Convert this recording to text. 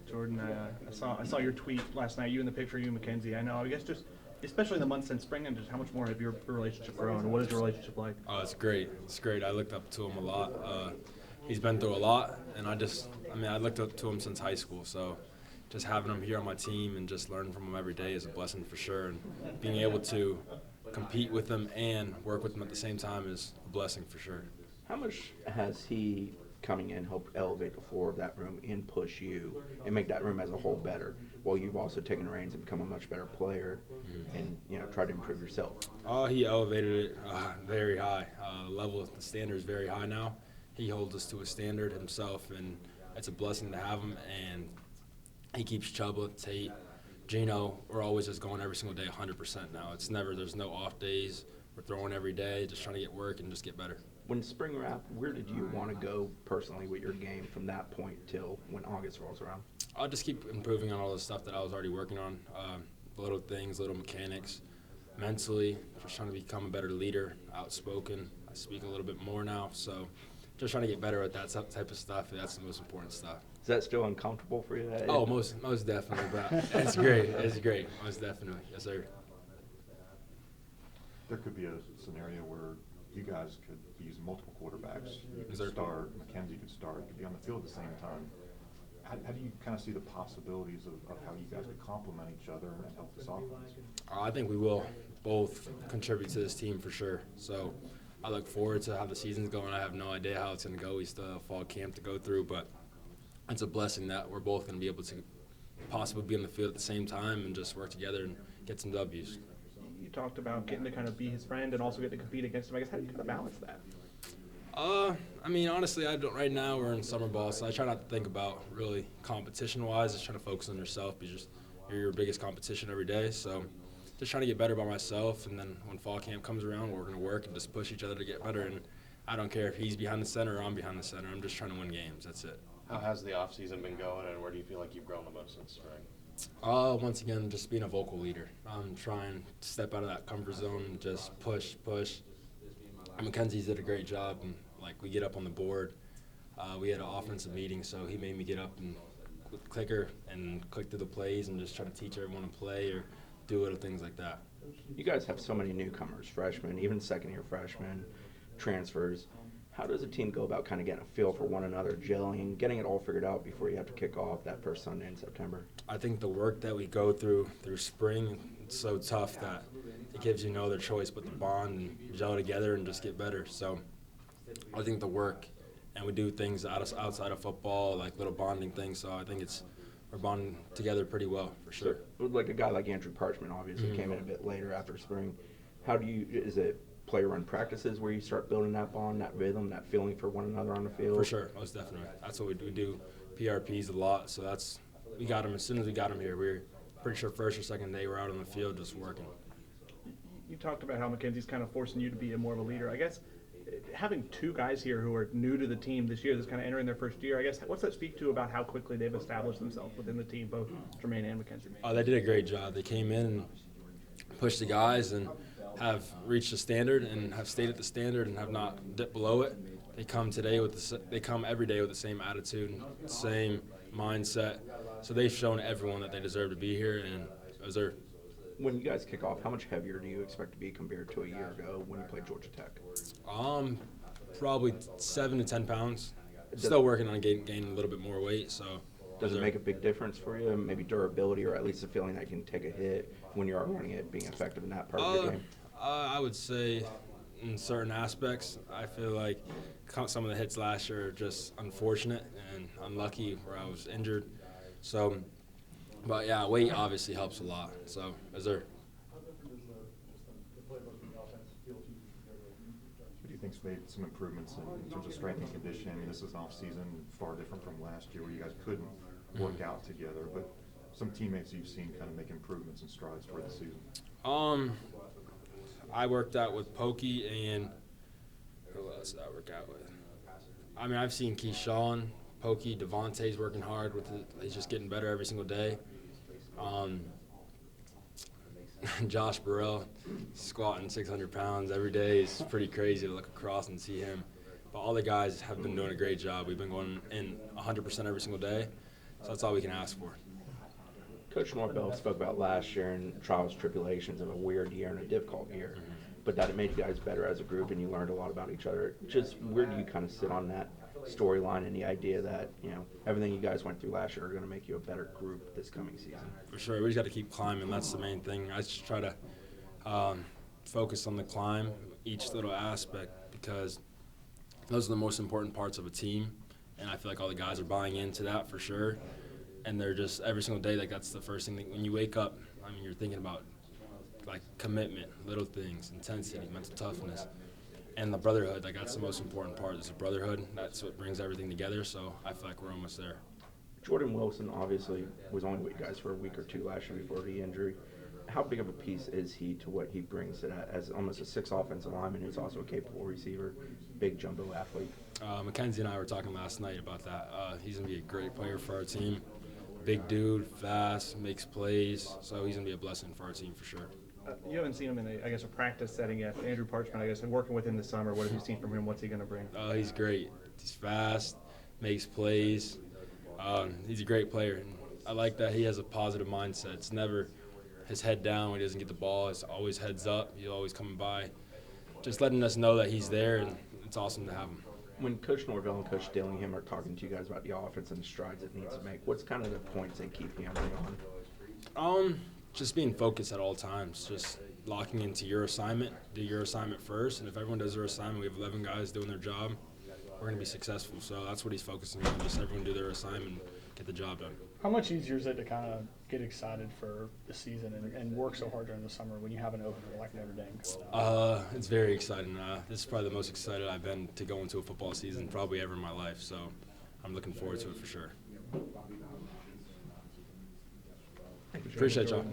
Jordan, I saw your tweet last night. You in the picture, you and Mackenzie. I know. I guess just especially in the months since spring, and just how much more have your relationship grown? What is your relationship like? Oh, it's great. It's great. I looked up to him a lot. He's been through a lot, and I looked up to him since high school. So just having him here on my team and just learning from him every day is a blessing for sure. And being able to compete with him and work with him at the same time is a blessing for sure. How much has he coming in helped elevate the floor of that room and push you and make that room as a whole better, while you've also taken the reins and become a much better player and try to improve yourself? He elevated it very high. The standard is very high now. He holds us to a standard himself, and it's a blessing to have him. And he keeps Chuba, Tate, Gino. We're always just going every single day 100% now. There's no off days. We're throwing every day, just trying to get work and just get better. When spring wrapped, where did you want to go personally with your game from that point till when August rolls around? I'll just keep improving on all the stuff that I was already working on, little things, little mechanics, mentally, just trying to become a better leader, outspoken. I speak a little bit more now, so just trying to get better at that type of stuff. That's the most important stuff. Is that still uncomfortable for you? Oh, most definitely, but it's great. It's great, most definitely. Yes, sir. There could be a scenario where you guys could be using multiple quarterbacks. You could start, Mackenzie could start, could be on the field at the same time. How do you kind of see the possibilities of how you guys could complement each other and help this offense? I think we will both contribute to this team for sure. So I look forward to how the season's going. I have no idea how it's going to go. We still have fall camp to go through, but it's a blessing that we're both going to be able to possibly be on the field at the same time and just work together and get some W's. You talked about getting to kind of be his friend and also get to compete against him. I guess how do you kind of balance that? Honestly, I don't. Right now, we're in summer ball, so I try not to think about really competition-wise. Just trying to focus on yourself because you're your biggest competition every day. So just trying to get better by myself, and then when fall camp comes around, we're going to work and just push each other to get better. And I don't care if he's behind the center or I'm behind the center. I'm just trying to win games. That's it. How has the offseason been going, and where do you feel like you've grown the most since spring? Once again, just being a vocal leader. I'm trying to step out of that comfort zone and just push. Mackenzie's did a great job, and we get up on the board. We had an offensive meeting, so he made me get up and with the clicker and click through the plays and just try to teach everyone to play or do little things like that. You guys have so many newcomers, freshmen, even second-year freshmen, transfers. How does a team go about kind of getting a feel for one another, gelling, getting it all figured out before you have to kick off that first Sunday in September? I think the work that we go through spring, it's so tough that it gives you no other choice but to bond and gel together and just get better. So I think the work, and we do things outside of football, like little bonding things. So I think we're bonding together pretty well for sure. So, like a guy like Andrew Parchment obviously came in a bit later after spring. Is it player-run practices where you start building that bond, that rhythm, that feeling for one another on the field? For sure, most definitely. That's what we do. We do PRPs a lot, so we got them as soon as we got them here. We were pretty sure first or second day we're out on the field just working. You talked about how Mackenzie's kind of forcing you to be more of a leader. I guess having two guys here who are new to the team this year, that's kind of entering their first year, I guess, what's that speak to about how quickly they've established themselves within the team, both Jermaine and Mackenzie? They did a great job. They came in and pushed the guys and have reached the standard and have stayed at the standard and have not dipped below it. They come every day with the same attitude and same mindset. So they've shown everyone that they deserve to be here and deserve. When you guys kick off, how much heavier do you expect to be compared to a year ago when you played Georgia Tech? Probably 7 to 10 pounds. Still working on gaining a little bit more weight. So does it make a big difference for you? Maybe durability, or at least the feeling that you can take a hit when you are running it, being effective in that part of your game? I would say in certain aspects, I feel like some of the hits last year are just unfortunate and unlucky where I was injured. So, but yeah, weight obviously helps a lot. So, What do you think's made some improvements in terms of strength and conditioning? I mean, this is an off-season far different from last year where you guys couldn't work out together, but some teammates you've seen kind of make improvements and strides toward the season. I worked out with Pokey, and who else did I work out with? I mean, I've seen Keyshawn, Pokey, Devontae's working hard with it. He's just getting better every single day. Josh Burrell squatting 600 pounds every day is pretty crazy to look across and see him But all the guys have been doing a great job. We've been going in 100% every single day, so that's all we can ask for. Coach Norvell spoke about last year and trials, tribulations of a weird year and a difficult year, but that it made you guys better as a group and you learned a lot about each other. Just where do you kind of sit on that storyline and the idea that, you know, everything you guys went through last year are going to make you a better group this coming season? For sure, we just got to keep climbing. That's the main thing. I just try to focus on the climb, each little aspect, because those are the most important parts of a team, and I feel like all the guys are buying into that for sure. And they're just every single day, like that's the first thing that when you wake up, I mean, you're thinking about like commitment, little things, intensity, mental toughness, and the brotherhood. Like that's the most important part. Is the brotherhood. That's what brings everything together. So I feel like we're almost there. Jordan Wilson obviously was only with you guys for a week or two last year before the injury. How big of a piece is he to what he brings to that as almost a 6 offensive lineman who's also a capable receiver, big jumbo athlete? Mackenzie and I were talking last night about that. He's going to be a great player for our team. Big dude, fast, makes plays, so he's going to be a blessing for our team for sure. You haven't seen him in, a practice setting yet. Andrew Parchment, I guess, and working with him this summer, what have you seen from him? What's he going to bring? He's great. He's fast, makes plays. He's a great player. And I like that he has a positive mindset. It's never his head down when he doesn't get the ball. It's always heads up. He's always coming by. Just letting us know that he's there, and it's awesome to have him. When Coach Norvell and Coach Dillingham are talking to you guys about the offense and the strides it needs to make, what's kind of the points they keep hammering on? Just being focused at all times, just locking into your assignment, do your assignment first, and if everyone does their assignment, we have 11 guys doing their job, we're going to be successful. So that's what he's focusing on, just everyone do their assignment and get the job done. How much easier is it to kind of get excited for the season and work so hard during the summer when you have an opener like Notre Dame? It's very exciting. This is probably the most excited I've been to go into a football season probably ever in my life, so I'm looking forward to it for sure. Appreciate y'all.